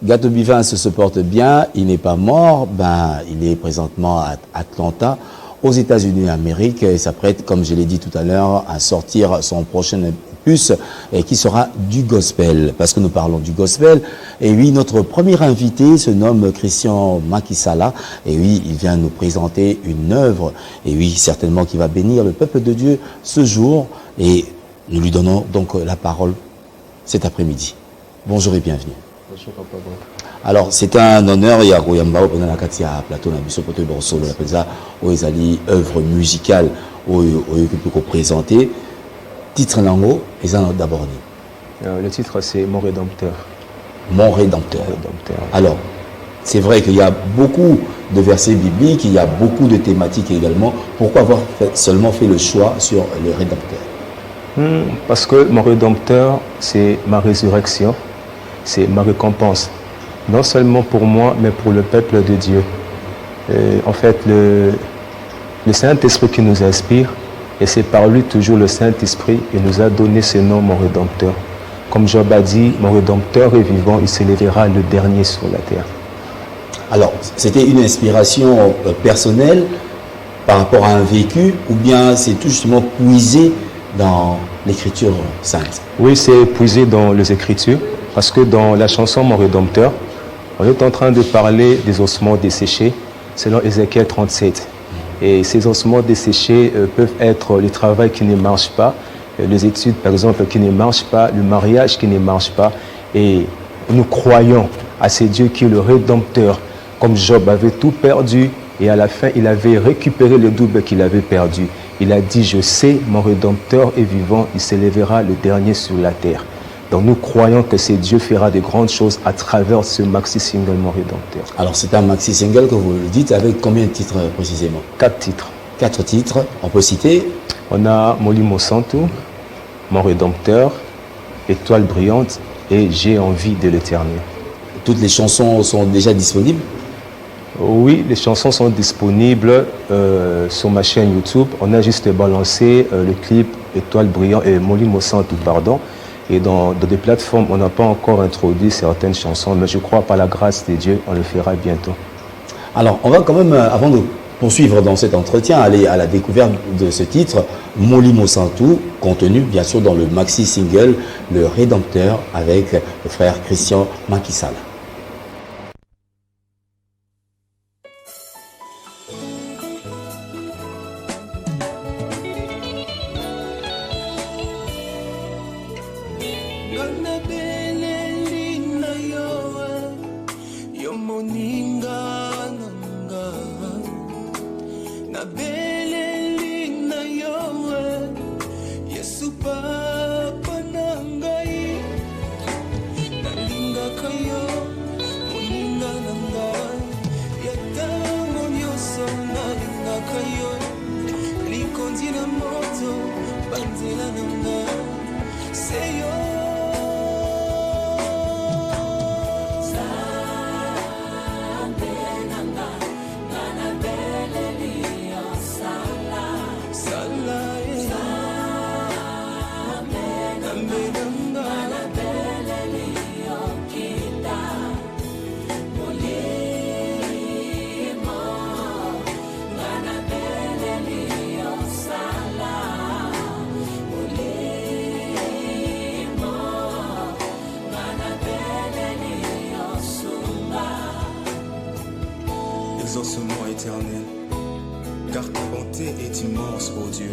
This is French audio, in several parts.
Gato Bivin se porte bien, il n'est pas mort, il est présentement à Atlanta, aux États-Unis d'Amérique, et s'apprête, comme je l'ai dit tout à l'heure, à sortir son prochain opus qui sera du gospel, parce que nous parlons du gospel. Et oui, notre premier invité se nomme Christian Makisala, et oui, il vient nous présenter une œuvre, et oui, certainement qui va bénir le peuple de Dieu ce jour, et nous lui donnons donc la parole cet après-midi. Bonjour et bienvenue. Bonjour, Papa. Alors, c'est un honneur, il y a Goyamba, pendant la Katia Plateau, on a vu ce côté Borsolo, on appelle ça, où ils allaient œuvre musicale, où ils peuvent présenter. Titre lango, ils en ont d'abord dit. Le titre, c'est Mon Rédempteur. Mon Rédempteur. Mon Rédempteur. Alors, c'est vrai qu'il y a beaucoup de versets bibliques, il y a beaucoup de thématiques également. Pourquoi avoir seulement fait le choix sur le Rédempteur? Parce que mon Rédempteur, c'est ma résurrection, c'est ma récompense. Non seulement pour moi, mais pour le peuple de Dieu. En fait, le Saint-Esprit qui nous inspire, et c'est par lui toujours le Saint-Esprit qui nous a donné ce nom, mon Rédempteur. Comme Job a dit, mon Rédempteur est vivant, il s'élèvera le dernier sur la terre. Alors, c'était une inspiration personnelle par rapport à un vécu, ou bien c'est tout justement puisé dans l'Écriture sainte? Oui, c'est puisé dans les Écritures, parce que dans la chanson Mon Rédempteur, on est en train de parler des ossements desséchés, selon Ézéchiel 37. Et ces ossements desséchés peuvent être le travail qui ne marche pas, les études par exemple qui ne marchent pas, le mariage qui ne marche pas. Et nous croyons à ce Dieu qui est le Rédempteur. Comme Job avait tout perdu et à la fin il avait récupéré le double qu'il avait perdu. Il a dit, je sais, mon Rédempteur est vivant, il s'élèvera le dernier sur la terre. Donc nous croyons que ce Dieu fera de grandes choses à travers ce maxi-single Mon Rédempteur. Alors c'est un maxi-single que vous le dites, avec combien de titres précisément? 4 titres. 4 titres, on peut citer? On a Molimo Santo, Mon Rédempteur, Étoile brillante et J'ai envie de l'éternel. Toutes les chansons sont déjà disponibles? Oui, les chansons sont disponibles sur ma chaîne YouTube. On a juste balancé le clip Étoile brillante et Molimo Santo, pardon. Et dans des plateformes, on n'a pas encore introduit certaines chansons, mais je crois par la grâce de Dieu, on le fera bientôt. Alors, on va quand même, avant de poursuivre dans cet entretien, aller à la découverte de ce titre, Molimo Santo, contenu bien sûr dans le maxi-single Le Rédempteur avec le frère Christian Makisala. Exaucement éternel, car ta bonté est immense, ô Dieu.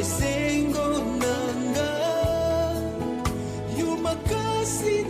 Sengo nanga, you makasi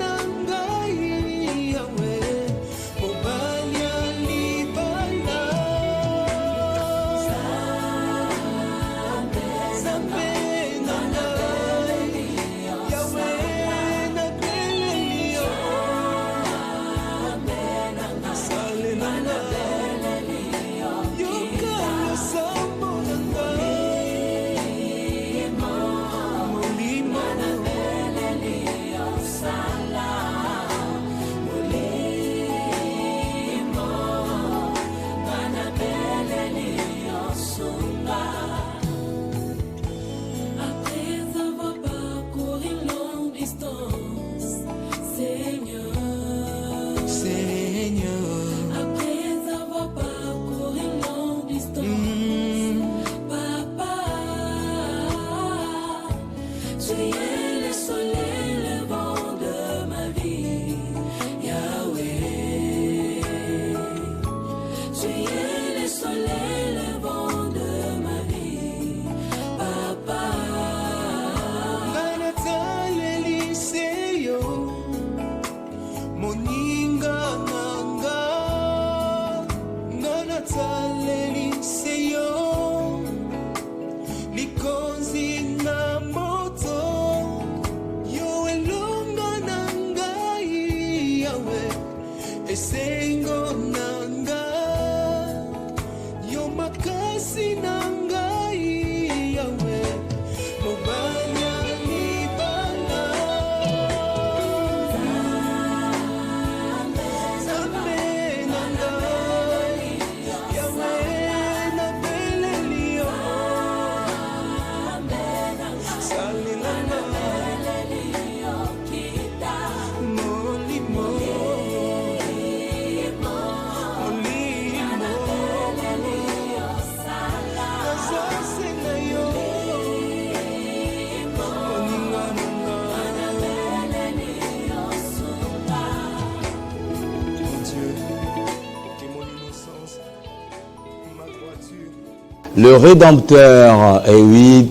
Le Rédempteur, et oui,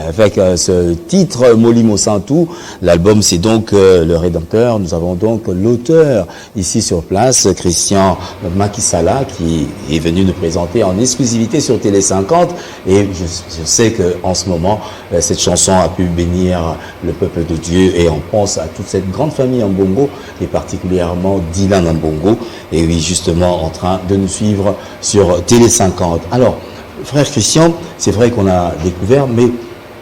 avec ce titre Molimo Santou, l'album c'est donc Le Rédempteur. Nous avons donc l'auteur ici sur place, Christian Makisala, qui est venu nous présenter en exclusivité sur Télé 50. Et je sais qu'en ce moment, cette chanson a pu bénir le peuple de Dieu, et on pense à toute cette grande famille en Bongo, et particulièrement Dylan en Bongo, et oui, justement en train de nous suivre sur Télé 50. Alors, frère Christian, c'est vrai qu'on a découvert, mais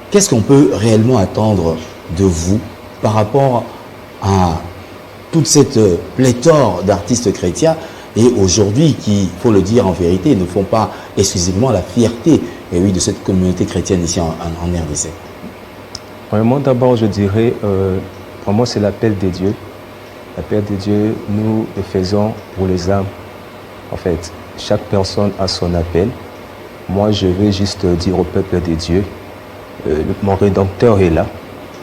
qu'est-ce qu'on peut réellement attendre de vous par rapport à toute cette pléthore d'artistes chrétiens et aujourd'hui qui, il faut le dire en vérité, ne font pas exclusivement la fierté, et oui, de cette communauté chrétienne ici en RDC? Vraiment, d'abord, je dirais, pour moi, c'est l'appel de Dieu. L'appel de Dieu, nous le faisons pour les âmes. En fait, chaque personne a son appel. Moi, je vais juste dire au peuple de Dieu, mon Rédempteur est là.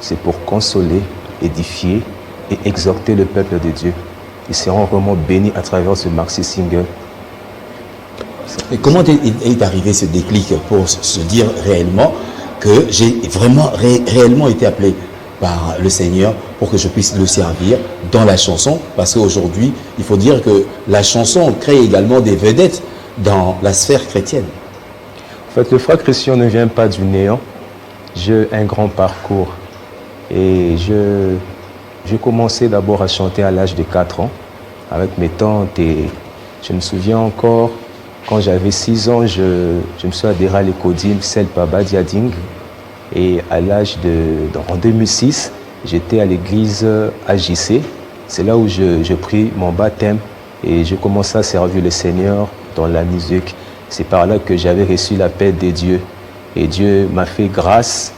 C'est pour consoler, édifier et exhorter le peuple de Dieu. Ils seront vraiment bénis à travers ce maxi single. Et comment est arrivé ce déclic pour se dire réellement que j'ai vraiment réellement été appelé par le Seigneur pour que je puisse le servir dans la chanson? Parce qu'aujourd'hui, il faut dire que la chanson crée également des vedettes dans la sphère chrétienne. En fait, le frère Christian ne vient pas du néant. J'ai un grand parcours. Et j'ai commencé d'abord à chanter à l'âge de 4 ans avec mes tantes. Et je me souviens encore, quand j'avais 6 ans, je me suis adhéré à l'écodime Selpaba Diading. Et à l'âge en 2006, j'étais à l'église AJC. C'est là où je pris mon baptême et j'ai commencé à servir le Seigneur dans la musique. C'est par là que j'avais reçu l'appel de Dieu. Et Dieu m'a fait grâce.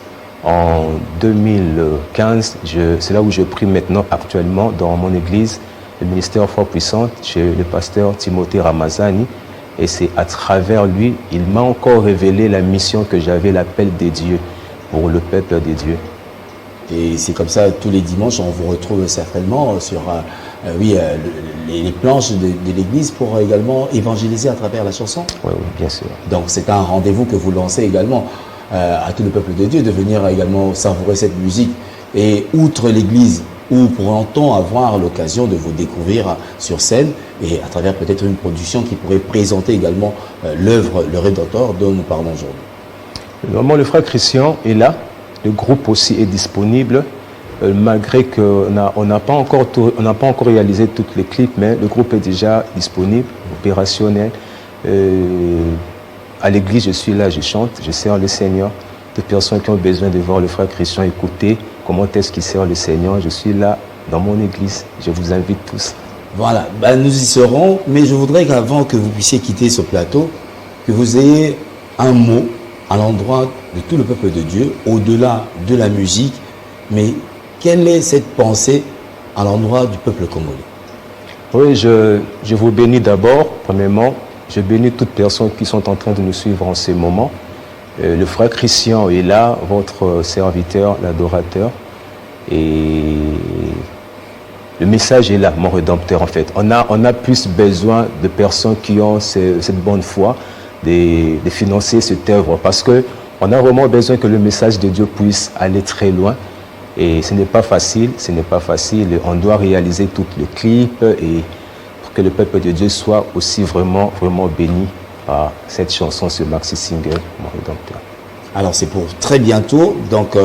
En 2015, c'est là où je prie maintenant actuellement dans mon église, le ministère Foi Puissante, chez le pasteur Timothée Ramazani. Et c'est à travers lui, il m'a encore révélé la mission que j'avais, l'appel de Dieu pour le peuple de Dieu. Et c'est comme ça, tous les dimanches, on vous retrouve certainement sur les planches de l'église pour également évangéliser à travers la chanson. Oui, bien sûr. Donc c'est un rendez-vous que vous lancez également à tout le peuple de Dieu, de venir également savourer cette musique. Et outre l'église, où pourront-on avoir l'occasion de vous découvrir sur scène et à travers peut-être une production qui pourrait présenter également l'œuvre Le Rédempteur dont nous parlons aujourd'hui? Normalement, le frère Christian est là. Le groupe aussi est disponible, malgré qu'on n'a pas encore réalisé tous les clips, mais le groupe est déjà disponible, opérationnel. À l'église, je suis là, je chante, je sers le Seigneur. Toutes personnes qui ont besoin de voir le frère Christian écouter comment est-ce qu'il sert le Seigneur, je suis là dans mon église. Je vous invite tous. Voilà, nous y serons, mais je voudrais qu'avant que vous puissiez quitter ce plateau, que vous ayez un mot à l'endroit de tout le peuple de Dieu, au-delà de la musique, mais quelle est cette pensée à l'endroit du peuple congolais? Oui, je vous bénis d'abord, premièrement, je bénis toutes personnes qui sont en train de nous suivre en ce moment. Le frère Christian est là, votre serviteur, l'adorateur, et le message est là, mon Rédempteur en fait. On a plus besoin de personnes qui ont cette bonne foi, de financer cette œuvre parce qu'on a vraiment besoin que le message de Dieu puisse aller très loin et ce n'est pas facile, on doit réaliser tous les clips et pour que le peuple de Dieu soit aussi vraiment béni par cette chanson, ce maxi single, mon Rédempteur. Alors c'est pour très bientôt, donc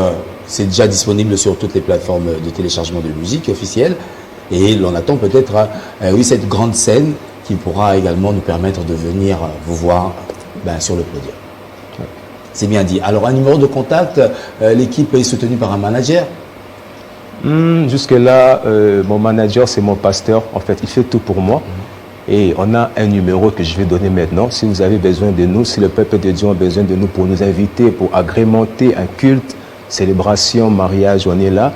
c'est déjà disponible sur toutes les plateformes de téléchargement de musique officielles et l'on attend peut-être cette grande scène qui pourra également nous permettre de venir vous voir sur le podium. Ouais. C'est bien dit. Alors, un numéro de contact, l'équipe est soutenue par un manager? Jusque-là, mon manager, c'est mon pasteur. En fait, il fait tout pour moi. Et on a un numéro que je vais donner maintenant. Si vous avez besoin de nous, si le peuple de Dieu a besoin de nous pour nous inviter, pour agrémenter un culte, célébration, mariage, on est là.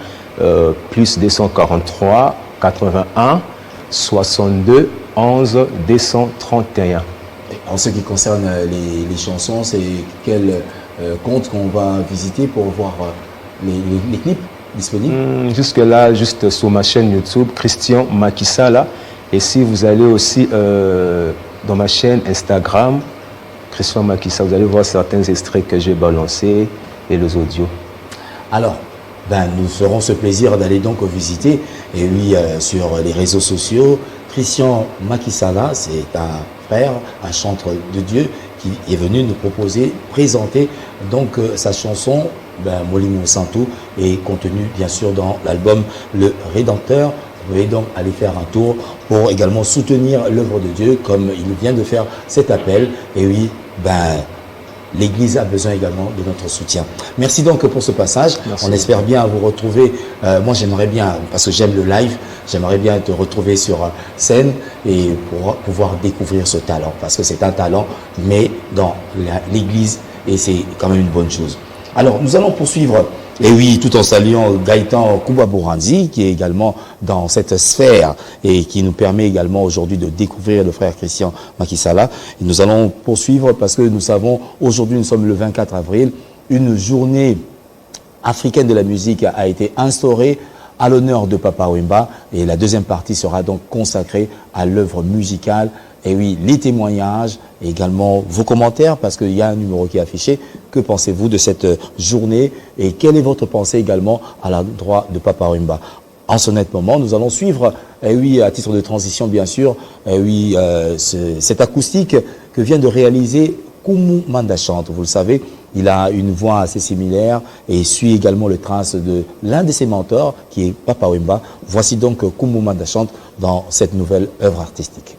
Plus 243 81 62 11 231. En ce qui concerne les chansons, c'est quel compte qu'on va visiter pour voir les clips disponibles? Jusque-là, juste sur ma chaîne YouTube, Christian Makisala. Et si vous allez aussi dans ma chaîne Instagram, Christian Makissa. Vous allez voir certains extraits que j'ai balancés et les audios. Alors, nous ferons ce plaisir d'aller donc visiter. Et oui, sur les réseaux sociaux, Christian Makissala, c'est un frère, un chanteur de Dieu qui est venu nous proposer, présenter donc sa chanson Molimo Santo est contenue bien sûr dans l'album Le Rédempteur. Vous pouvez donc aller faire un tour pour également soutenir l'œuvre de Dieu comme il vient de faire cet appel. Et oui, l'Église a besoin également de notre soutien. Merci donc pour ce passage. Merci. On espère bien vous retrouver. Moi, j'aimerais bien, parce que j'aime le live, j'aimerais bien te retrouver sur scène et pour pouvoir découvrir ce talent. Parce que c'est un talent, mais dans l'Église, et c'est quand même une bonne chose. Alors, nous allons poursuivre. Et oui, tout en saluant Gaëtan Koubaboranzi, qui est également dans cette sphère et qui nous permet également aujourd'hui de découvrir le frère Christian Makissala. Et nous allons poursuivre parce que nous savons, aujourd'hui nous sommes le 24 avril, une journée africaine de la musique a été instaurée à l'honneur de Papa Wemba et la deuxième partie sera donc consacrée à l'œuvre musicale. Et oui, les témoignages et également vos commentaires parce qu'il y a un numéro qui est affiché. Que pensez-vous de cette journée et quelle est votre pensée également à l'endroit de Papa Wemba? En ce net moment, nous allons suivre, et oui, à titre de transition bien sûr, et oui, cette acoustique que vient de réaliser Koumou Mandachante. Vous le savez, il a une voix assez similaire et suit également le trace de l'un de ses mentors qui est Papa Wemba. Voici donc Koumou Mandachante dans cette nouvelle œuvre artistique.